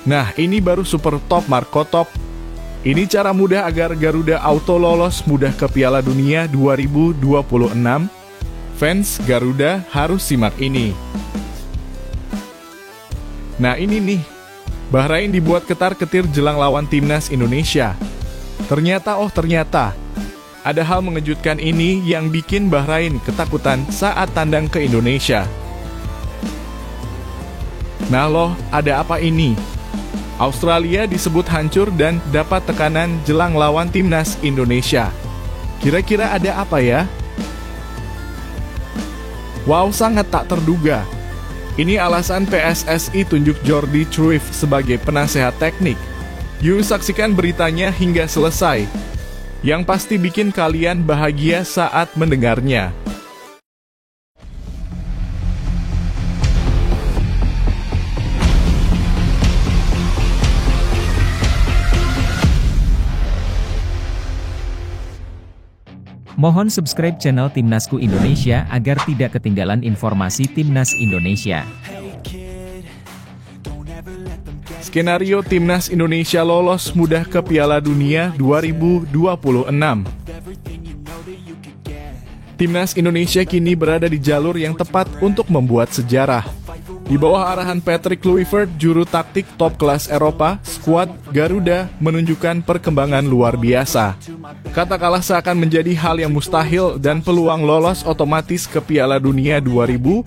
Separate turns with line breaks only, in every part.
Nah, ini baru super top Marco Top. Ini cara mudah agar Garuda Auto lolos mudah ke Piala Dunia 2026. Fans Garuda harus simak ini. Nah, ini nih. Bahrain dibuat ketar-ketir jelang lawan timnas Indonesia. Ternyata ada hal mengejutkan ini yang bikin Bahrain ketakutan saat tandang ke Indonesia. Nah loh, ada apa ini? Australia disebut hancur dan dapat tekanan jelang lawan timnas Indonesia. Kira-kira ada apa ya? Wow, sangat tak terduga. Ini alasan PSSI tunjuk Jordi Cruyff sebagai penasehat teknik. Yuk saksikan beritanya hingga selesai. Yang pasti bikin kalian bahagia saat mendengarnya.
Mohon subscribe channel Timnasku Indonesia agar tidak ketinggalan informasi Timnas Indonesia.
Skenario Timnas Indonesia lolos mudah ke Piala Dunia 2026. Timnas Indonesia kini berada di jalur yang tepat untuk membuat sejarah. Di bawah arahan Patrick Kluivert, juru taktik top kelas Eropa, skuad Garuda menunjukkan perkembangan luar biasa. Katakanlah seakan menjadi hal yang mustahil dan peluang lolos otomatis ke Piala Dunia 2026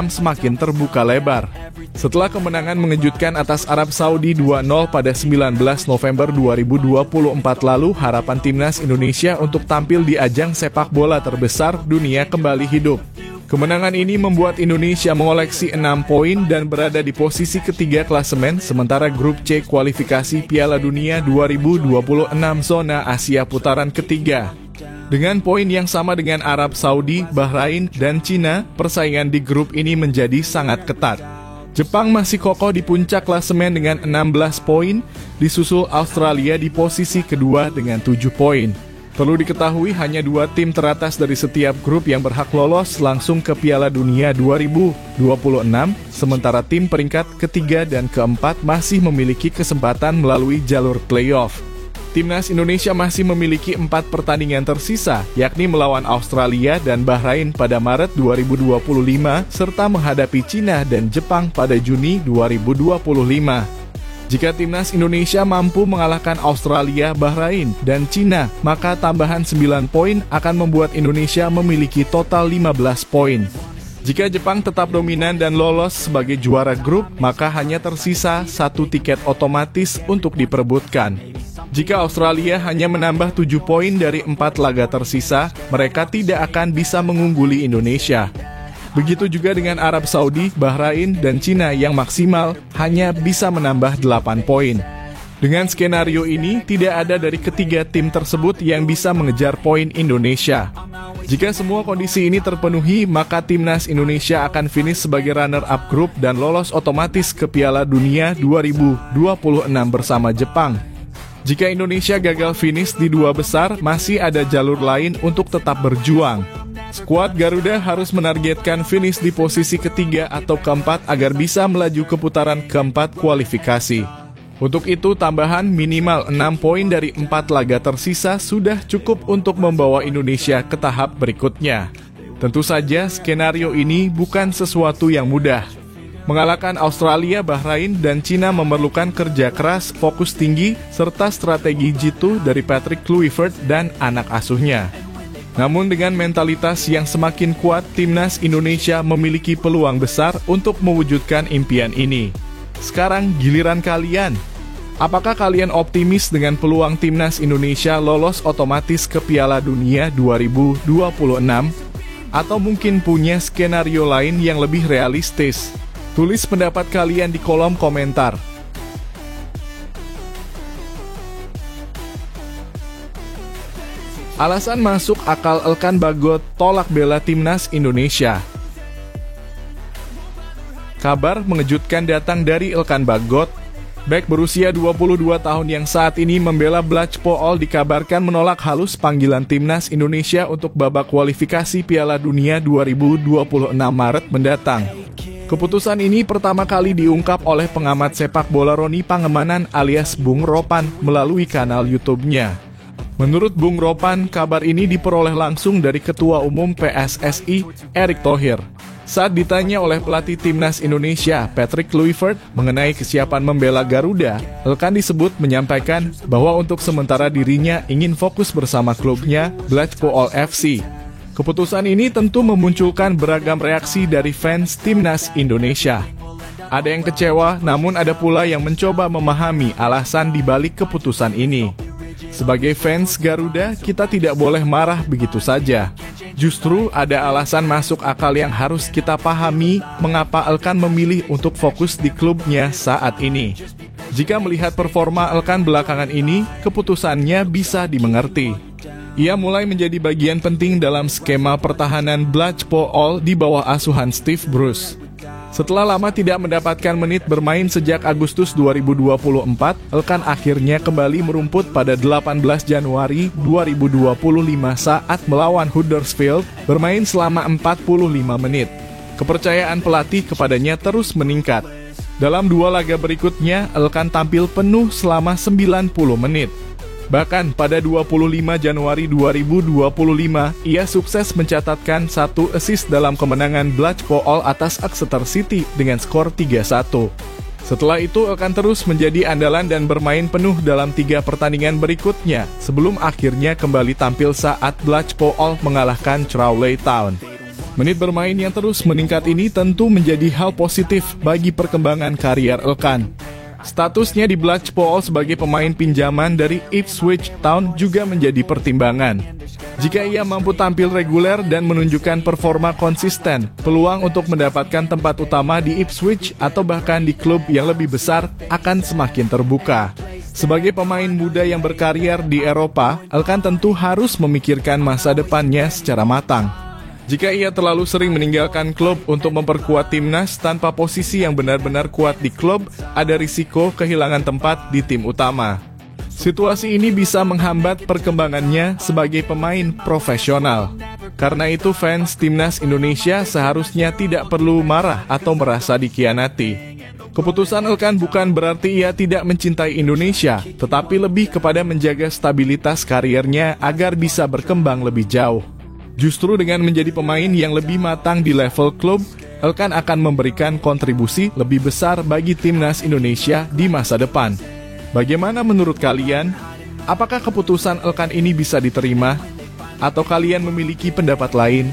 semakin terbuka lebar. Setelah kemenangan mengejutkan atas Arab Saudi 2-0 pada 19 November 2024 lalu, harapan timnas Indonesia untuk tampil di ajang sepak bola terbesar dunia kembali hidup. Kemenangan ini membuat Indonesia mengoleksi 6 poin dan berada di posisi ketiga klasemen, sementara grup C kualifikasi Piala Dunia 2026 zona Asia putaran ketiga. Dengan poin yang sama dengan Arab Saudi, Bahrain, dan Cina, persaingan di grup ini menjadi sangat ketat. Jepang masih kokoh di puncak klasemen dengan 16 poin, disusul Australia di posisi kedua dengan 7 poin. Perlu diketahui hanya 2 tim teratas dari setiap grup yang berhak lolos langsung ke Piala Dunia 2026, sementara tim peringkat ketiga dan keempat masih memiliki kesempatan melalui jalur playoff. Timnas Indonesia masih memiliki 4 pertandingan tersisa, yakni melawan Australia dan Bahrain pada Maret 2025, serta menghadapi Cina dan Jepang pada Juni 2025. Jika timnas Indonesia mampu mengalahkan Australia, Bahrain, dan Cina, maka tambahan 9 poin akan membuat Indonesia memiliki total 15 poin. Jika Jepang tetap dominan dan lolos sebagai juara grup, maka hanya tersisa 1 tiket otomatis untuk diperebutkan. Jika Australia hanya menambah 7 poin dari 4 laga tersisa, mereka tidak akan bisa mengungguli Indonesia. Begitu juga dengan Arab Saudi, Bahrain, dan Cina yang maksimal hanya bisa menambah 8 poin. Dengan skenario ini, tidak ada dari ketiga tim tersebut yang bisa mengejar poin Indonesia. Jika semua kondisi ini terpenuhi, maka timnas Indonesia akan finish sebagai runner-up grup dan lolos otomatis ke Piala Dunia 2026 bersama Jepang. Jika Indonesia gagal finish di 2 besar, masih ada jalur lain untuk tetap berjuang. Skuad Garuda harus menargetkan finish di posisi ketiga atau keempat agar bisa melaju ke putaran keempat kualifikasi. Untuk itu, tambahan minimal 6 poin dari 4 laga tersisa sudah cukup untuk membawa Indonesia ke tahap berikutnya. Tentu saja, skenario ini bukan sesuatu yang mudah. Mengalahkan Australia, Bahrain, dan Cina memerlukan kerja keras, fokus tinggi, serta strategi jitu dari Patrick Kluivert dan anak asuhnya. Namun dengan mentalitas yang semakin kuat, timnas Indonesia memiliki peluang besar untuk mewujudkan impian ini. Sekarang giliran kalian. Apakah kalian optimis dengan peluang timnas Indonesia lolos otomatis ke Piala Dunia 2026? Atau mungkin punya skenario lain yang lebih realistis? Tulis pendapat kalian di kolom komentar. Alasan masuk akal Elkan Bagot tolak bela timnas Indonesia. Kabar mengejutkan datang dari Elkan Bagot. Bek berusia 22 tahun yang saat ini membela Blachpool dikabarkan menolak halus panggilan timnas Indonesia untuk babak kualifikasi Piala Dunia 2026 Maret mendatang. Keputusan ini pertama kali diungkap oleh pengamat sepak bola Roni Pangemanan alias Bung Ropan melalui kanal YouTube-nya. Menurut Bung Ropan, kabar ini diperoleh langsung dari Ketua Umum PSSI, Erick Thohir. Saat ditanya oleh pelatih Timnas Indonesia, Patrick Kluivert, mengenai kesiapan membela Garuda, Elkan disebut menyampaikan bahwa untuk sementara dirinya ingin fokus bersama klubnya, Blackpool FC. Keputusan ini tentu memunculkan beragam reaksi dari fans Timnas Indonesia. Ada yang kecewa, namun ada pula yang mencoba memahami alasan dibalik keputusan ini. Sebagai fans Garuda, kita tidak boleh marah begitu saja. Justru ada alasan masuk akal yang harus kita pahami mengapa Elkan memilih untuk fokus di klubnya saat ini. Jika melihat performa Elkan belakangan ini, keputusannya bisa dimengerti. Ia mulai menjadi bagian penting dalam skema pertahanan Blackpool di bawah asuhan Steve Bruce. Setelah lama tidak mendapatkan menit bermain sejak Agustus 2024, Elkan akhirnya kembali merumput pada 18 Januari 2025 saat melawan Huddersfield, bermain selama 45 menit. Kepercayaan pelatih kepadanya terus meningkat. Dalam 2 laga berikutnya, Elkan tampil penuh selama 90 menit. Bahkan pada 25 Januari 2025, ia sukses mencatatkan 1 assist dalam kemenangan Blackpool atas Exeter City dengan skor 3-1. Setelah itu, Elkan terus menjadi andalan dan bermain penuh dalam 3 pertandingan berikutnya, sebelum akhirnya kembali tampil saat Blackpool mengalahkan Crawley Town. Menit bermain yang terus meningkat ini tentu menjadi hal positif bagi perkembangan karier Elkan. Statusnya di Blackpool sebagai pemain pinjaman dari Ipswich Town juga menjadi pertimbangan. Jika ia mampu tampil reguler dan menunjukkan performa konsisten, peluang untuk mendapatkan tempat utama di Ipswich atau bahkan di klub yang lebih besar akan semakin terbuka. Sebagai pemain muda yang berkarier di Eropa, Elkan tentu harus memikirkan masa depannya secara matang. Jika ia terlalu sering meninggalkan klub untuk memperkuat timnas tanpa posisi yang benar-benar kuat di klub, ada risiko kehilangan tempat di tim utama. Situasi ini bisa menghambat perkembangannya sebagai pemain profesional. Karena itu fans Timnas Indonesia seharusnya tidak perlu marah atau merasa dikhianati. Keputusan Elkan bukan berarti ia tidak mencintai Indonesia, tetapi lebih kepada menjaga stabilitas kariernya agar bisa berkembang lebih jauh. Justru dengan menjadi pemain yang lebih matang di level klub, Elkan akan memberikan kontribusi lebih besar bagi Timnas Indonesia di masa depan. Bagaimana menurut kalian? Apakah keputusan Elkan ini bisa diterima? Atau kalian memiliki pendapat lain?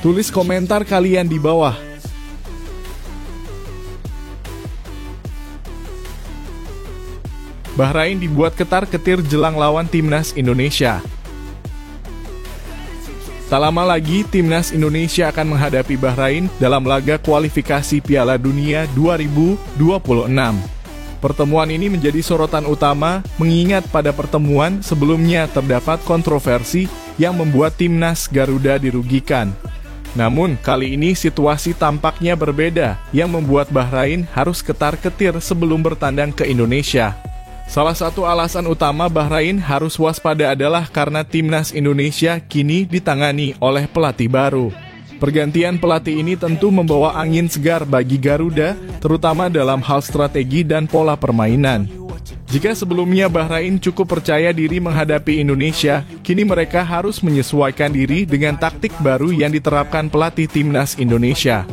Tulis komentar kalian di bawah. Bahrain dibuat ketar-ketir jelang lawan Timnas Indonesia. Tak lama lagi, Timnas Indonesia akan menghadapi Bahrain dalam laga kualifikasi Piala Dunia 2026. Pertemuan ini menjadi sorotan utama, mengingat pada pertemuan sebelumnya terdapat kontroversi yang membuat Timnas Garuda dirugikan. Namun, kali ini situasi tampaknya berbeda, yang membuat Bahrain harus ketar-ketir sebelum bertandang ke Indonesia. Salah satu alasan utama Bahrain harus waspada adalah karena Timnas Indonesia kini ditangani oleh pelatih baru. Pergantian pelatih ini tentu membawa angin segar bagi Garuda, terutama dalam hal strategi dan pola permainan. Jika sebelumnya Bahrain cukup percaya diri menghadapi Indonesia, kini mereka harus menyesuaikan diri dengan taktik baru yang diterapkan pelatih Timnas Indonesia.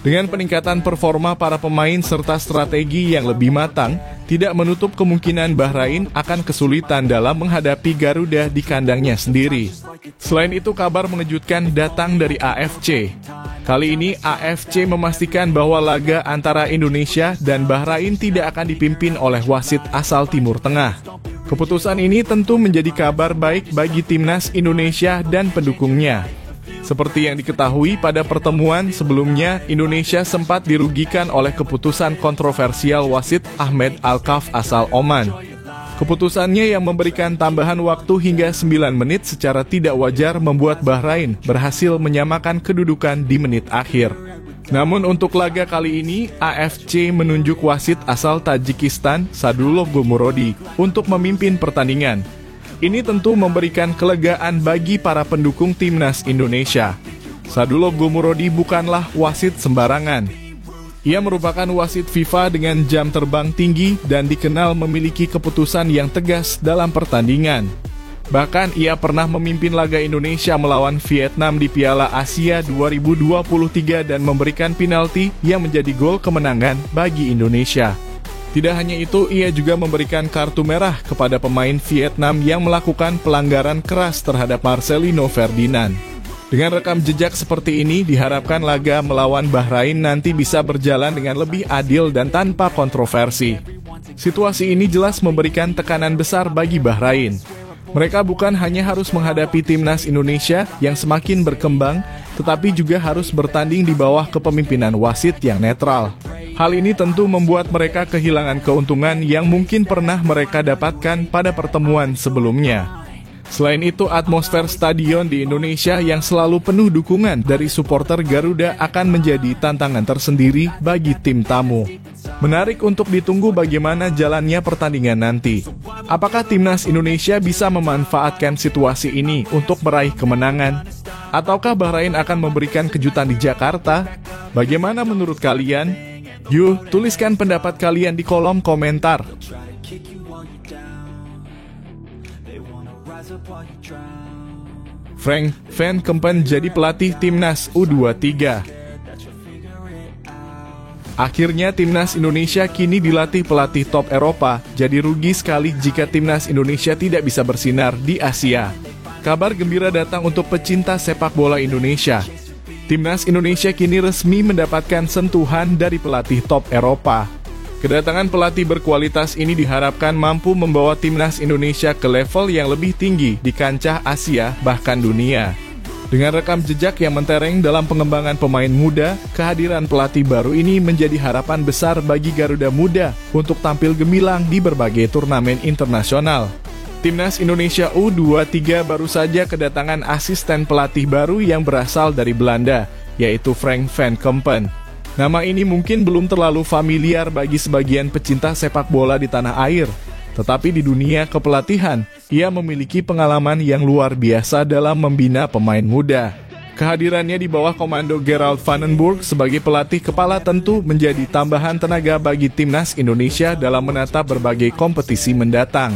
Dengan peningkatan performa para pemain serta strategi yang lebih matang, tidak menutup kemungkinan Bahrain akan kesulitan dalam menghadapi Garuda di kandangnya sendiri. Selain itu, kabar mengejutkan datang dari AFC. Kali ini AFC memastikan bahwa laga antara Indonesia dan Bahrain tidak akan dipimpin oleh wasit asal Timur Tengah. Keputusan ini tentu menjadi kabar baik bagi Timnas Indonesia dan pendukungnya. Seperti yang diketahui pada pertemuan sebelumnya, Indonesia sempat dirugikan oleh keputusan kontroversial wasit Ahmed Alkaf asal Oman. Keputusannya yang memberikan tambahan waktu hingga 9 menit secara tidak wajar membuat Bahrain berhasil menyamakan kedudukan di menit akhir. Namun untuk laga kali ini, AFC menunjuk wasit asal Tajikistan Sadullah Gomurodi untuk memimpin pertandingan. Ini tentu memberikan kelegaan bagi para pendukung Timnas Indonesia. Sadullah Gomurodi bukanlah wasit sembarangan. Ia merupakan wasit FIFA dengan jam terbang tinggi dan dikenal memiliki keputusan yang tegas dalam pertandingan. Bahkan ia pernah memimpin laga Indonesia melawan Vietnam di Piala Asia 2023 dan memberikan penalti yang menjadi gol kemenangan bagi Indonesia. Tidak hanya itu, ia juga memberikan kartu merah kepada pemain Vietnam yang melakukan pelanggaran keras terhadap Marcelino Ferdinand. Dengan rekam jejak seperti ini, diharapkan laga melawan Bahrain nanti bisa berjalan dengan lebih adil dan tanpa kontroversi. Situasi ini jelas memberikan tekanan besar bagi Bahrain. Mereka bukan hanya harus menghadapi timnas Indonesia yang semakin berkembang, tetapi juga harus bertanding di bawah kepemimpinan wasit yang netral. Hal ini tentu membuat mereka kehilangan keuntungan yang mungkin pernah mereka dapatkan pada pertemuan sebelumnya. Selain itu, atmosfer stadion di Indonesia yang selalu penuh dukungan dari supporter Garuda akan menjadi tantangan tersendiri bagi tim tamu. Menarik untuk ditunggu bagaimana jalannya pertandingan nanti. Apakah timnas Indonesia bisa memanfaatkan situasi ini untuk meraih kemenangan? Ataukah Bahrain akan memberikan kejutan di Jakarta? Bagaimana menurut kalian? Yuk, tuliskan pendapat kalian di kolom komentar. Frank Van Kempen jadi pelatih timnas U23. Akhirnya timnas Indonesia kini dilatih pelatih top Eropa, jadi rugi sekali jika timnas Indonesia tidak bisa bersinar di Asia. Kabar gembira datang untuk pecinta sepak bola Indonesia. Timnas Indonesia kini resmi mendapatkan sentuhan dari pelatih top Eropa. Kedatangan pelatih berkualitas ini diharapkan mampu membawa timnas Indonesia ke level yang lebih tinggi di kancah Asia bahkan dunia. Dengan rekam jejak yang mentereng dalam pengembangan pemain muda, kehadiran pelatih baru ini menjadi harapan besar bagi Garuda Muda untuk tampil gemilang di berbagai turnamen internasional. Timnas Indonesia U23 baru saja kedatangan asisten pelatih baru yang berasal dari Belanda, yaitu Frank Van Kempen. Nama ini mungkin belum terlalu familiar bagi sebagian pecinta sepak bola di tanah air, tetapi di dunia kepelatihan, ia memiliki pengalaman yang luar biasa dalam membina pemain muda. Kehadirannya di bawah komando Gerald van den Burg sebagai pelatih kepala tentu menjadi tambahan tenaga bagi timnas Indonesia dalam menatap berbagai kompetisi mendatang.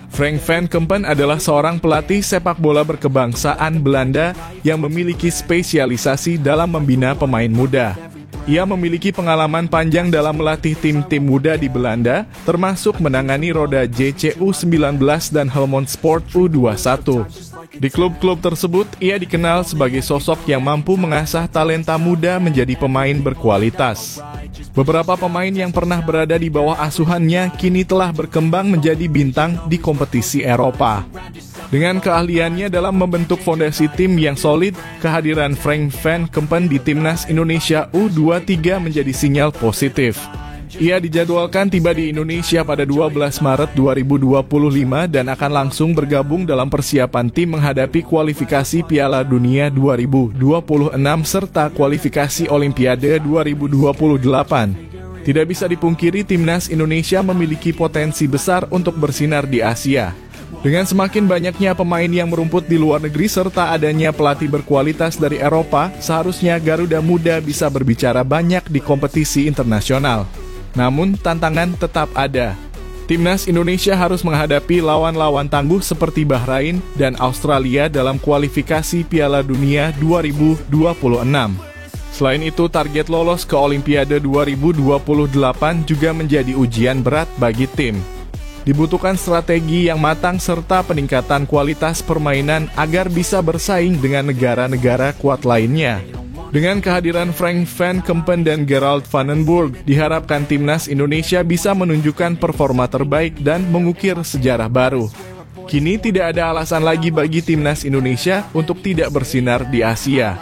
Frank Van Kempen adalah seorang pelatih sepak bola berkebangsaan Belanda yang memiliki spesialisasi dalam membina pemain muda. Ia memiliki pengalaman panjang dalam melatih tim-tim muda di Belanda, termasuk menangani Roda JC U19 dan Helmond Sport U21. Di klub-klub tersebut, ia dikenal sebagai sosok yang mampu mengasah talenta muda menjadi pemain berkualitas. Beberapa pemain yang pernah berada di bawah asuhannya kini telah berkembang menjadi bintang di kompetisi Eropa. Dengan keahliannya dalam membentuk fondasi tim yang solid, kehadiran Frank Van Kempen di timnas Indonesia U23 menjadi sinyal positif. Ia dijadwalkan tiba di Indonesia pada 12 Maret 2025 dan akan langsung bergabung dalam persiapan tim menghadapi kualifikasi Piala Dunia 2026 serta kualifikasi Olimpiade 2028. Tidak bisa dipungkiri timnas Indonesia memiliki potensi besar untuk bersinar di Asia. Dengan semakin banyaknya pemain yang merumput di luar negeri serta adanya pelatih berkualitas dari Eropa, seharusnya Garuda Muda bisa berbicara banyak di kompetisi internasional. Namun, tantangan tetap ada. Timnas Indonesia harus menghadapi lawan-lawan tangguh seperti Bahrain dan Australia dalam kualifikasi Piala Dunia 2026. Selain itu, target lolos ke Olimpiade 2028 juga menjadi ujian berat bagi tim. Dibutuhkan strategi yang matang serta peningkatan kualitas permainan agar bisa bersaing dengan negara-negara kuat lainnya. Dengan kehadiran Frank Van Kempen dan Gerald van den Burg, diharapkan timnas Indonesia bisa menunjukkan performa terbaik dan mengukir sejarah baru. Kini tidak ada alasan lagi bagi timnas Indonesia untuk tidak bersinar di Asia.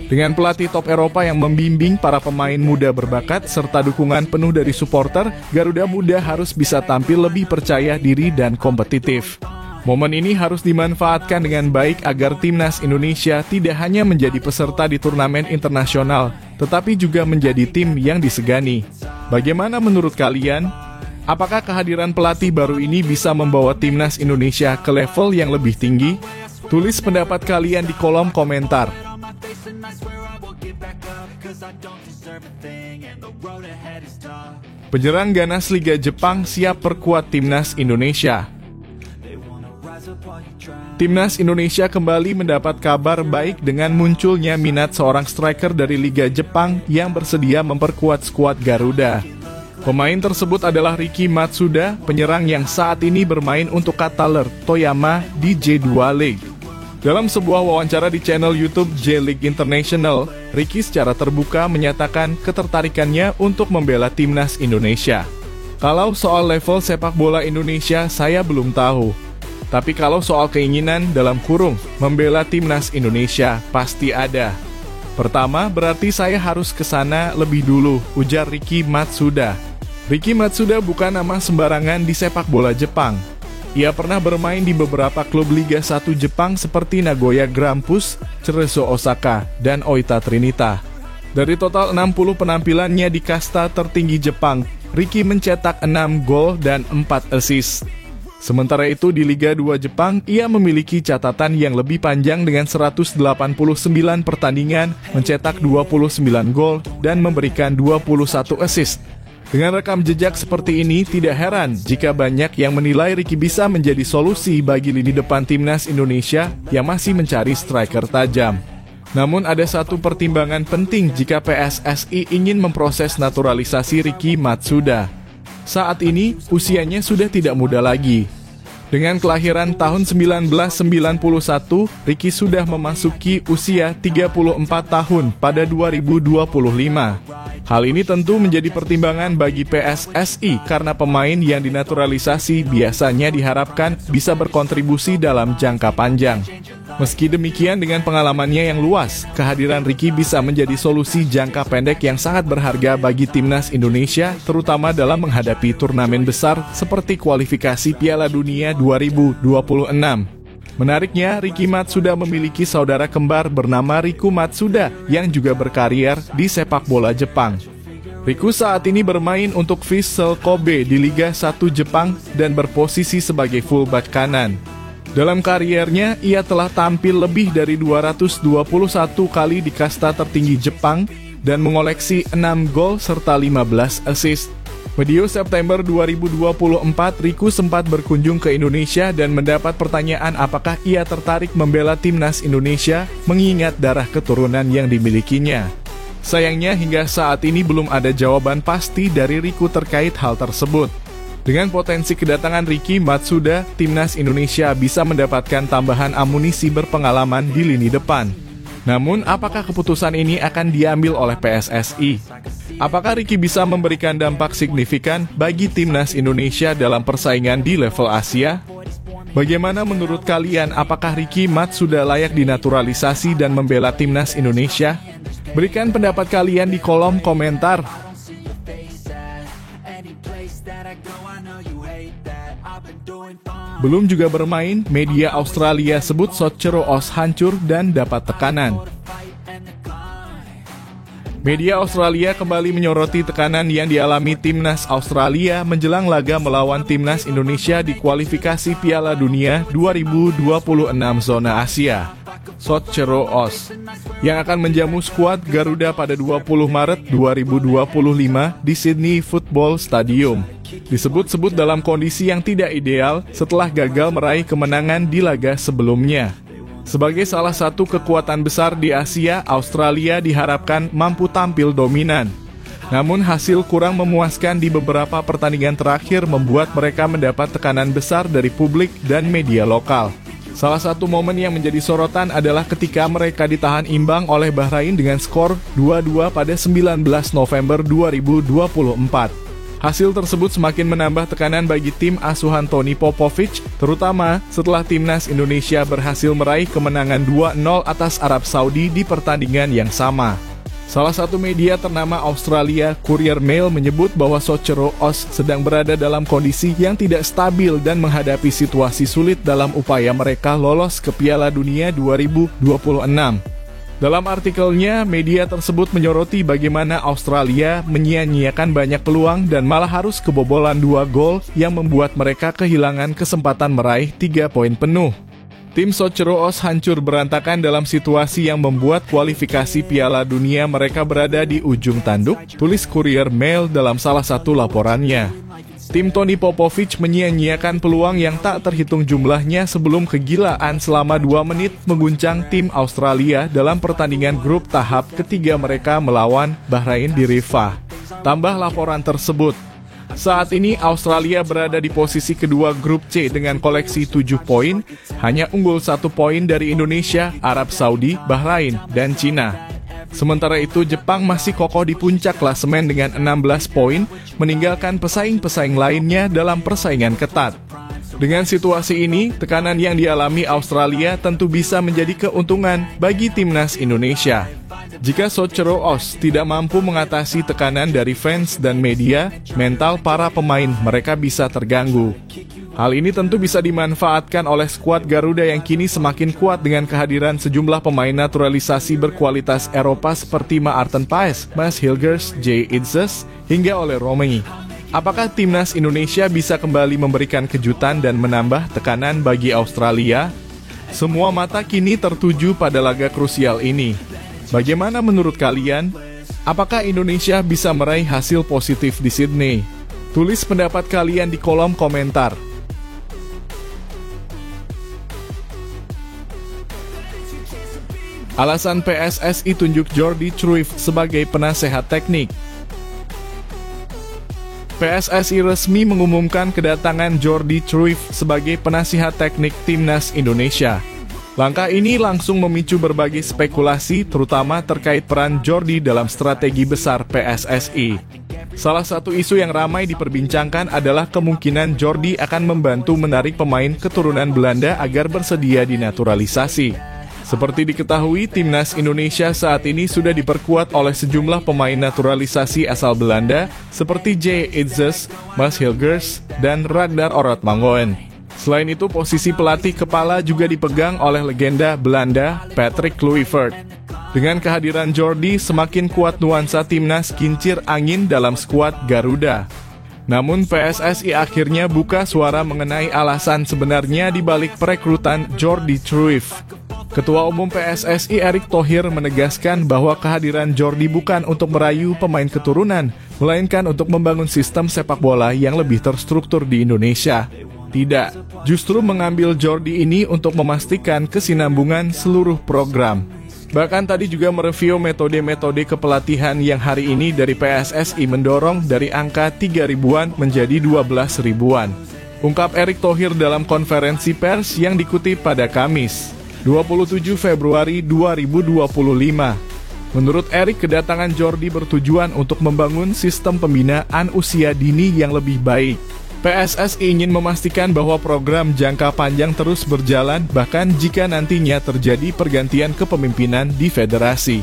Dengan pelatih top Eropa yang membimbing para pemain muda berbakat serta dukungan penuh dari supporter, Garuda Muda harus bisa tampil lebih percaya diri dan kompetitif. Momen ini harus dimanfaatkan dengan baik agar timnas Indonesia tidak hanya menjadi peserta di turnamen internasional, tetapi juga menjadi tim yang disegani. Bagaimana menurut kalian? Apakah kehadiran pelatih baru ini bisa membawa timnas Indonesia ke level yang lebih tinggi? Tulis pendapat kalian di kolom komentar. Penyerang ganas Liga Jepang siap perkuat Timnas Indonesia. Timnas Indonesia kembali mendapat kabar baik dengan munculnya minat seorang striker dari Liga Jepang yang bersedia memperkuat skuad Garuda. Pemain tersebut adalah Riki Matsuda, penyerang yang saat ini bermain untuk Kataler Toyama di J2 League. Dalam sebuah wawancara di channel YouTube J-League International, Riki secara terbuka menyatakan ketertarikannya untuk membela Timnas Indonesia. Kalau soal level sepak bola Indonesia, saya belum tahu. Tapi kalau soal keinginan dalam kurung membela Timnas Indonesia, pasti ada. Pertama, berarti saya harus ke sana lebih dulu, ujar Riki Matsuda. Riki Matsuda bukan nama sembarangan di sepak bola Jepang. Ia pernah bermain di beberapa klub Liga 1 Jepang seperti Nagoya Grampus, Cerezo Osaka, dan Oita Trinita. Dari total 60 penampilannya di kasta tertinggi Jepang, Riki mencetak 6 gol dan 4 assist. Sementara itu di Liga 2 Jepang, ia memiliki catatan yang lebih panjang dengan 189 pertandingan, mencetak 29 gol, dan memberikan 21 assist. Dengan rekam jejak seperti ini, tidak heran jika banyak yang menilai Riki bisa menjadi solusi bagi lini depan Timnas Indonesia yang masih mencari striker tajam. Namun ada satu pertimbangan penting jika PSSI ingin memproses naturalisasi Riki Matsuda. Saat ini, usianya sudah tidak muda lagi. Dengan kelahiran tahun 1991, Riki sudah memasuki usia 34 tahun pada 2025. Hal ini tentu menjadi pertimbangan bagi PSSI karena pemain yang dinaturalisasi biasanya diharapkan bisa berkontribusi dalam jangka panjang. Meski demikian, dengan pengalamannya yang luas, kehadiran Riki bisa menjadi solusi jangka pendek yang sangat berharga bagi Timnas Indonesia, terutama dalam menghadapi turnamen besar seperti kualifikasi Piala Dunia 2026. Menariknya, Riki Matsuda memiliki saudara kembar bernama Riku Matsuda yang juga berkarier di sepak bola Jepang. Riku saat ini bermain untuk Vissel Kobe di Liga 1 Jepang dan berposisi sebagai fullback kanan. Dalam kariernya, ia telah tampil lebih dari 221 kali di kasta tertinggi Jepang dan mengoleksi 6 gol serta 15 assist. Medio September 2024, Riku sempat berkunjung ke Indonesia dan mendapat pertanyaan apakah ia tertarik membela Timnas Indonesia mengingat darah keturunan yang dimilikinya. Sayangnya hingga saat ini belum ada jawaban pasti dari Riku terkait hal tersebut. Dengan potensi kedatangan Riki Matsuda, Timnas Indonesia bisa mendapatkan tambahan amunisi berpengalaman di lini depan. Namun, apakah keputusan ini akan diambil oleh PSSI? Apakah Riki bisa memberikan dampak signifikan bagi Timnas Indonesia dalam persaingan di level Asia? Bagaimana menurut kalian, apakah Riki Matsuda layak dinaturalisasi dan membela Timnas Indonesia? Berikan pendapat kalian di kolom komentar. Belum juga bermain, media Australia sebut Sochero Os hancur dan dapat tekanan. Media Australia kembali menyoroti tekanan yang dialami Timnas Australia menjelang laga melawan Timnas Indonesia di kualifikasi Piala Dunia 2026 zona Asia. Sochero Os yang akan menjamu skuad Garuda pada 20 Maret 2025 di Sydney Football Stadium. Disebut-sebut dalam kondisi yang tidak ideal setelah gagal meraih kemenangan di laga sebelumnya. Sebagai salah satu kekuatan besar di Asia, Australia diharapkan mampu tampil dominan. Namun hasil kurang memuaskan di beberapa pertandingan terakhir membuat mereka mendapat tekanan besar dari publik dan media lokal. Salah satu momen yang menjadi sorotan adalah ketika mereka ditahan imbang oleh Bahrain dengan skor 2-2 pada 19 November 2024. Hasil tersebut semakin menambah tekanan bagi tim asuhan Toni Popovic, terutama setelah Timnas Indonesia berhasil meraih kemenangan 2-0 atas Arab Saudi di pertandingan yang sama. Salah satu media ternama Australia, Courier Mail, menyebut bahwa Sochero Os sedang berada dalam kondisi yang tidak stabil dan menghadapi situasi sulit dalam upaya mereka lolos ke Piala Dunia 2026. Dalam artikelnya, media tersebut menyoroti bagaimana Australia menyia-nyiakan banyak peluang dan malah harus kebobolan 2 gol yang membuat mereka kehilangan kesempatan meraih 3 poin penuh. Tim Socheroos hancur berantakan dalam situasi yang membuat kualifikasi Piala Dunia mereka berada di ujung tanduk, tulis Courier Mail dalam salah satu laporannya. Tim Tony Popovic menyia-nyiakan peluang yang tak terhitung jumlahnya sebelum kegilaan selama 2 menit mengguncang tim Australia dalam pertandingan grup tahap ketiga mereka melawan Bahrain di Rifah. Tambah laporan tersebut, saat ini Australia berada di posisi kedua grup C dengan koleksi 7 poin, hanya unggul 1 poin dari Indonesia, Arab Saudi, Bahrain, dan Cina. Sementara itu Jepang masih kokoh di puncak klasemen dengan 16 poin, meninggalkan pesaing-pesaing lainnya dalam persaingan ketat. Dengan situasi ini, tekanan yang dialami Australia tentu bisa menjadi keuntungan bagi timnas Indonesia. Jika Socheroos tidak mampu mengatasi tekanan dari fans dan media, mental para pemain mereka bisa terganggu. Hal ini tentu bisa dimanfaatkan oleh skuad Garuda yang kini semakin kuat dengan kehadiran sejumlah pemain naturalisasi berkualitas Eropa seperti Maarten Paes, Mads Hilgers, Jay Itzes, hingga Ole Romein. Apakah timnas Indonesia bisa kembali memberikan kejutan dan menambah tekanan bagi Australia? Semua mata kini tertuju pada laga krusial ini. Bagaimana menurut kalian? Apakah Indonesia bisa meraih hasil positif di Sydney? Tulis pendapat kalian di kolom komentar. Alasan PSSI tunjuk Jordi Cruyff sebagai penasehat teknik. PSSI resmi mengumumkan kedatangan Jordi Cruyff sebagai penasihat teknik timnas Indonesia. Langkah ini langsung memicu berbagai spekulasi, terutama terkait peran Jordi dalam strategi besar PSSI. Salah satu isu yang ramai diperbincangkan adalah kemungkinan Jordi akan membantu menarik pemain keturunan Belanda agar bersedia dinaturalisasi. Seperti diketahui, timnas Indonesia saat ini sudah diperkuat oleh sejumlah pemain naturalisasi asal Belanda, seperti Jay Itzes, Mads Hilgers, dan Ragnar Orotmangoen. Selain itu, posisi pelatih kepala juga dipegang oleh legenda Belanda, Patrick Kluivert. Dengan kehadiran Jordi, semakin kuat nuansa timnas kincir angin dalam skuad Garuda. Namun PSSI akhirnya buka suara mengenai alasan sebenarnya di balik perekrutan Jordi Cruyff. Ketua Umum PSSI Erick Thohir menegaskan bahwa kehadiran Jordi bukan untuk merayu pemain keturunan, melainkan untuk membangun sistem sepak bola yang lebih terstruktur di Indonesia. Tidak, justru mengambil Jordi ini untuk memastikan kesinambungan seluruh program. Bahkan tadi juga mereview metode-metode kepelatihan yang hari ini dari PSSI mendorong dari angka 3 ribuan menjadi 12 ribuan. Ungkap Erick Thohir dalam konferensi pers yang dikutip pada Kamis, 27 Februari 2025. Menurut Erick, kedatangan Jordi bertujuan untuk membangun sistem pembinaan usia dini yang lebih baik. PSSI ingin memastikan bahwa program jangka panjang terus berjalan bahkan jika nantinya terjadi pergantian kepemimpinan di federasi.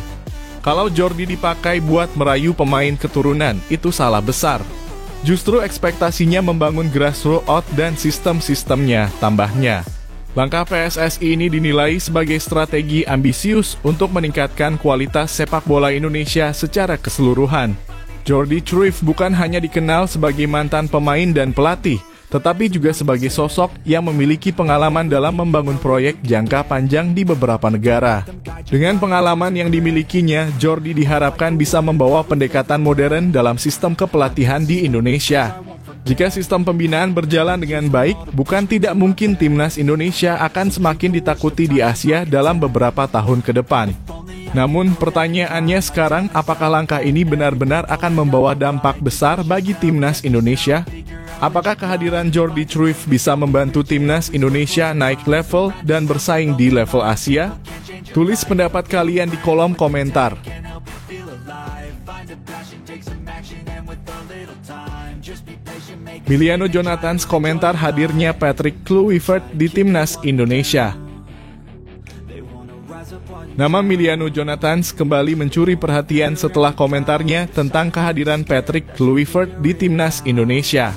Kalau Jordi dipakai buat merayu pemain keturunan, itu salah besar. Justru ekspektasinya membangun grassroots dan sistem-sistemnya, tambahnya. Langkah PSSI ini dinilai sebagai strategi ambisius untuk meningkatkan kualitas sepak bola Indonesia secara keseluruhan. Jordi Cruyff bukan hanya dikenal sebagai mantan pemain dan pelatih, tetapi juga sebagai sosok yang memiliki pengalaman dalam membangun proyek jangka panjang di beberapa negara. Dengan pengalaman yang dimilikinya, Jordi diharapkan bisa membawa pendekatan modern dalam sistem kepelatihan di Indonesia. Jika sistem pembinaan berjalan dengan baik, bukan tidak mungkin timnas Indonesia akan semakin ditakuti di Asia dalam beberapa tahun ke depan. Namun pertanyaannya sekarang, apakah langkah ini benar-benar akan membawa dampak besar bagi timnas Indonesia? Apakah kehadiran Jordi Cruyff bisa membantu timnas Indonesia naik level dan bersaing di level Asia? Tulis pendapat kalian di kolom komentar. Miliano Jonathans komentar hadirnya Patrick Kluivert di timnas Indonesia. Nama Miliano Jonathans kembali mencuri perhatian setelah komentarnya tentang kehadiran Patrick Kluivert di timnas Indonesia.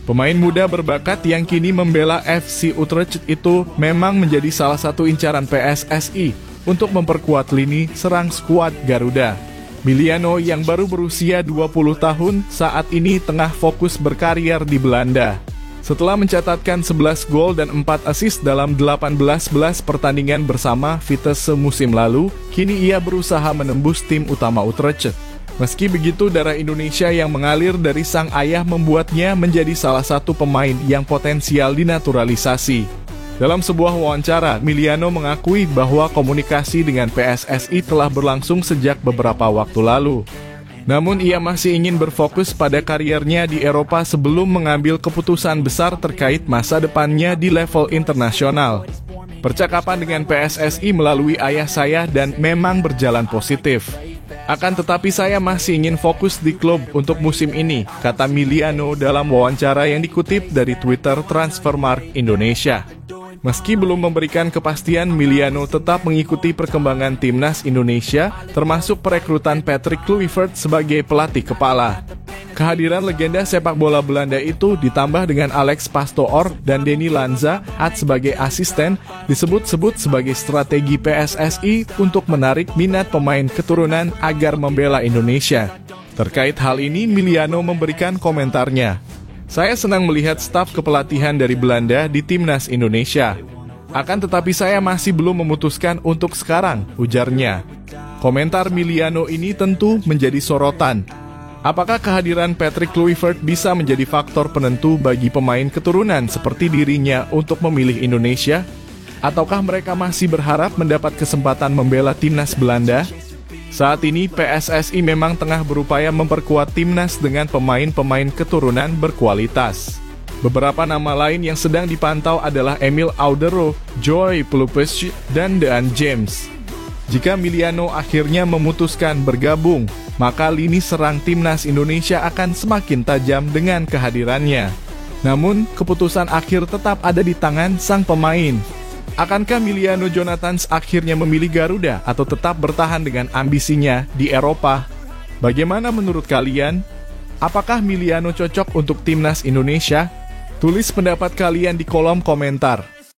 Pemain muda berbakat yang kini membela FC Utrecht itu memang menjadi salah satu incaran PSSI untuk memperkuat lini serang skuad Garuda. Miliano yang baru berusia 20 tahun saat ini tengah fokus berkarier di Belanda. Setelah mencatatkan 11 gol dan 4 assist dalam 18 pertandingan bersama Vitesse musim lalu, kini ia berusaha menembus tim utama Utrecht. Meski begitu, darah Indonesia yang mengalir dari sang ayah membuatnya menjadi salah satu pemain yang potensial dinaturalisasi. Dalam sebuah wawancara, Miliano mengakui bahwa komunikasi dengan PSSI telah berlangsung sejak beberapa waktu lalu. Namun ia masih ingin berfokus pada kariernya di Eropa sebelum mengambil keputusan besar terkait masa depannya di level internasional. Percakapan dengan PSSI melalui ayah saya dan memang berjalan positif. Akan tetapi saya masih ingin fokus di klub untuk musim ini, kata Miliano dalam wawancara yang dikutip dari Twitter Transfermarkt Indonesia. Meski belum memberikan kepastian, Miliano tetap mengikuti perkembangan timnas Indonesia, termasuk perekrutan Patrick Kluivert sebagai pelatih kepala. Kehadiran legenda sepak bola Belanda itu ditambah dengan Alex Pastoor dan Denny Lanza sebagai asisten, disebut-sebut sebagai strategi PSSI untuk menarik minat pemain keturunan agar membela Indonesia. Terkait hal ini, Miliano memberikan komentarnya. Saya senang melihat staf kepelatihan dari Belanda di timnas Indonesia. Akan tetapi saya masih belum memutuskan untuk sekarang, ujarnya. Komentar Miliano ini tentu menjadi sorotan. Apakah kehadiran Patrick Kluivert bisa menjadi faktor penentu bagi pemain keturunan seperti dirinya untuk memilih Indonesia? Ataukah mereka masih berharap mendapat kesempatan membela timnas Belanda? Saat ini PSSI memang tengah berupaya memperkuat timnas dengan pemain-pemain keturunan berkualitas. Beberapa nama lain yang sedang dipantau adalah Emil Audero, Joy Pelupes, dan Dean James. Jika Miliano akhirnya memutuskan bergabung, maka lini serang timnas Indonesia akan semakin tajam dengan kehadirannya. Namun, keputusan akhir tetap ada di tangan sang pemain. Akankah Miliano Jonathans akhirnya memilih Garuda atau tetap bertahan dengan ambisinya di Eropa? Bagaimana menurut kalian? Apakah Miliano cocok untuk timnas Indonesia? Tulis pendapat kalian di kolom komentar.